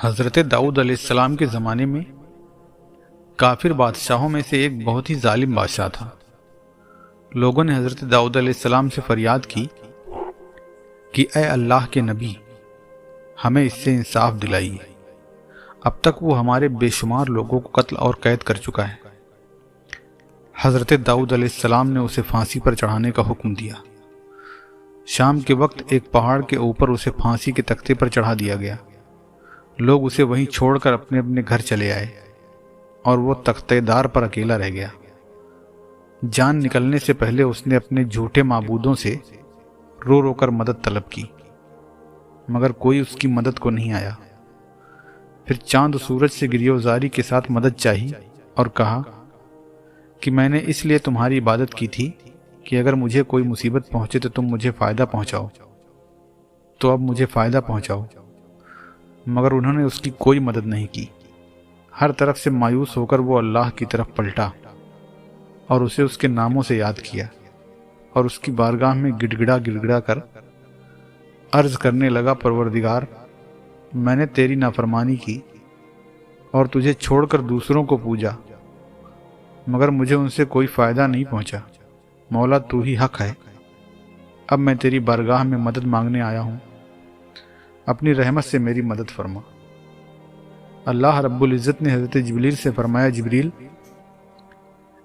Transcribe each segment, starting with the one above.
حضرت داؤد علیہ السلام کے زمانے میں کافر بادشاہوں میں سے ایک بہت ہی ظالم بادشاہ تھا۔ لوگوں نے حضرت داؤد علیہ السلام سے فریاد کی کہ اے اللہ کے نبی، ہمیں اس سے انصاف دلائیے، اب تک وہ ہمارے بے شمار لوگوں کو قتل اور قید کر چکا ہے۔ حضرت داؤد علیہ السلام نے اسے پھانسی پر چڑھانے کا حکم دیا۔ شام کے وقت ایک پہاڑ کے اوپر اسے پھانسی کے تختے پر چڑھا دیا گیا۔ لوگ اسے وہیں چھوڑ کر اپنے اپنے گھر چلے آئے اور وہ تختہ دار پر اکیلا رہ گیا۔ جان نکلنے سے پہلے اس نے اپنے جھوٹے معبودوں سے رو رو کر مدد طلب کی، مگر کوئی اس کی مدد کو نہیں آیا۔ پھر چاند و سورج سے گریہوزاری کے ساتھ مدد چاہی اور کہا کہ میں نے اس لیے تمہاری عبادت کی تھی کہ اگر مجھے کوئی مصیبت پہنچے تو تم مجھے فائدہ پہنچاؤ، تو اب مجھے فائدہ پہنچاؤ، مگر انہوں نے اس کی کوئی مدد نہیں کی۔ ہر طرف سے مایوس ہو کر وہ اللہ کی طرف پلٹا اور اسے اس کے ناموں سے یاد کیا اور اس کی بارگاہ میں گڑ گڑا کر عرض کرنے لگا، پروردگار، میں نے تیری نافرمانی کی اور تجھے چھوڑ کر دوسروں کو پوجا، مگر مجھے ان سے کوئی فائدہ نہیں پہنچا۔ مولا تو ہی حق ہے، اب میں تیری بارگاہ میں مدد مانگنے آیا ہوں، اپنی رحمت سے میری مدد فرما۔ اللہ رب العزت نے حضرت جبریل سے فرمایا، جبریل،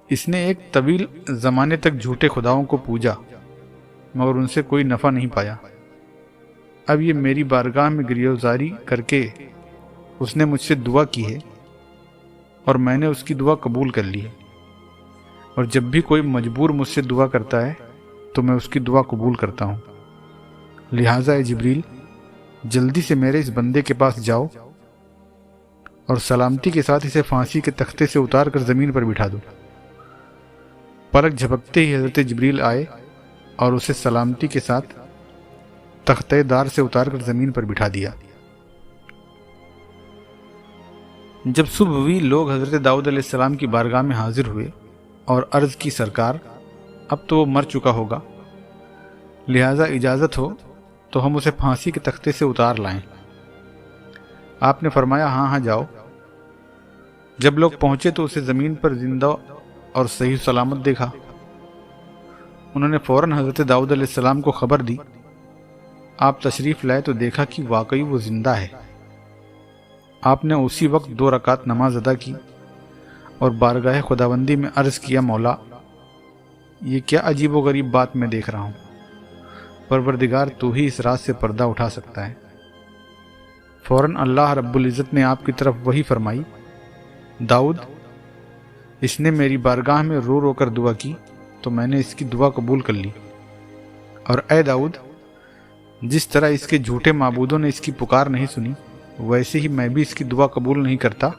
اس نے ایک طویل زمانے تک جھوٹے خداؤں کو پوجا مگر ان سے کوئی نفع نہیں پایا۔ اب یہ میری بارگاہ میں گریہوزاری کر کے اس نے مجھ سے دعا کی ہے اور میں نے اس کی دعا قبول کر لی ہے، اور جب بھی کوئی مجبور مجھ سے دعا کرتا ہے تو میں اس کی دعا قبول کرتا ہوں۔ لہٰذا اے جبریل، جلدی سے میرے اس بندے کے پاس جاؤ اور سلامتی کے ساتھ اسے پھانسی کے تختے سے اتار کر زمین پر بٹھا دو۔ پلک جھپکتے ہی حضرت جبریل آئے اور اسے سلامتی کے ساتھ تختہ دار سے اتار کر زمین پر بٹھا دیا۔ جب صبح ہوئی، لوگ حضرت داؤد علیہ السلام کی بارگاہ میں حاضر ہوئے اور عرض کی، سرکار، اب تو وہ مر چکا ہوگا، لہٰذا اجازت ہو تو ہم اسے پھانسی کے تختے سے اتار لائیں۔ آپ نے فرمایا، ہاں جاؤ۔ جب لوگ پہنچے تو اسے زمین پر زندہ اور صحیح سلامت دیکھا۔ انہوں نے فوراً حضرت داؤد علیہ السلام کو خبر دی۔ آپ تشریف لائے تو دیکھا کہ واقعی وہ زندہ ہے۔ آپ نے اسی وقت 2 رکعت نماز ادا کی اور بارگاہ خداوندی میں عرض کیا، مولا، یہ کیا عجیب و غریب بات میں دیکھ رہا ہوں، پروردگار تو ہی اس راز سے پردہ اٹھا سکتا ہے۔ فوراً اللہ رب العزت نے آپ کی طرف وحی فرمائی، داؤد، اس نے میری بارگاہ میں رو رو کر دعا کی تو میں نے اس کی دعا قبول کر لی، اور اے داؤد، جس طرح اس کے جھوٹے معبودوں نے اس کی پکار نہیں سنی، ویسے ہی میں بھی اس کی دعا قبول نہیں کرتا،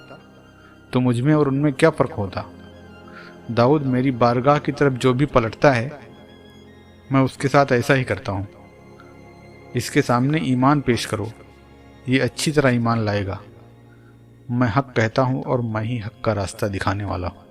تو مجھ میں اور ان میں کیا فرق ہوتا؟ داؤد، میری بارگاہ کی طرف جو بھی پلٹتا ہے میں اس کے ساتھ ایسا ہی کرتا ہوں۔ اس کے سامنے ایمان پیش کرو، یہ اچھی طرح ایمان لائے گا۔ میں حق کہتا ہوں اور میں ہی حق کا راستہ دکھانے والا ہوں۔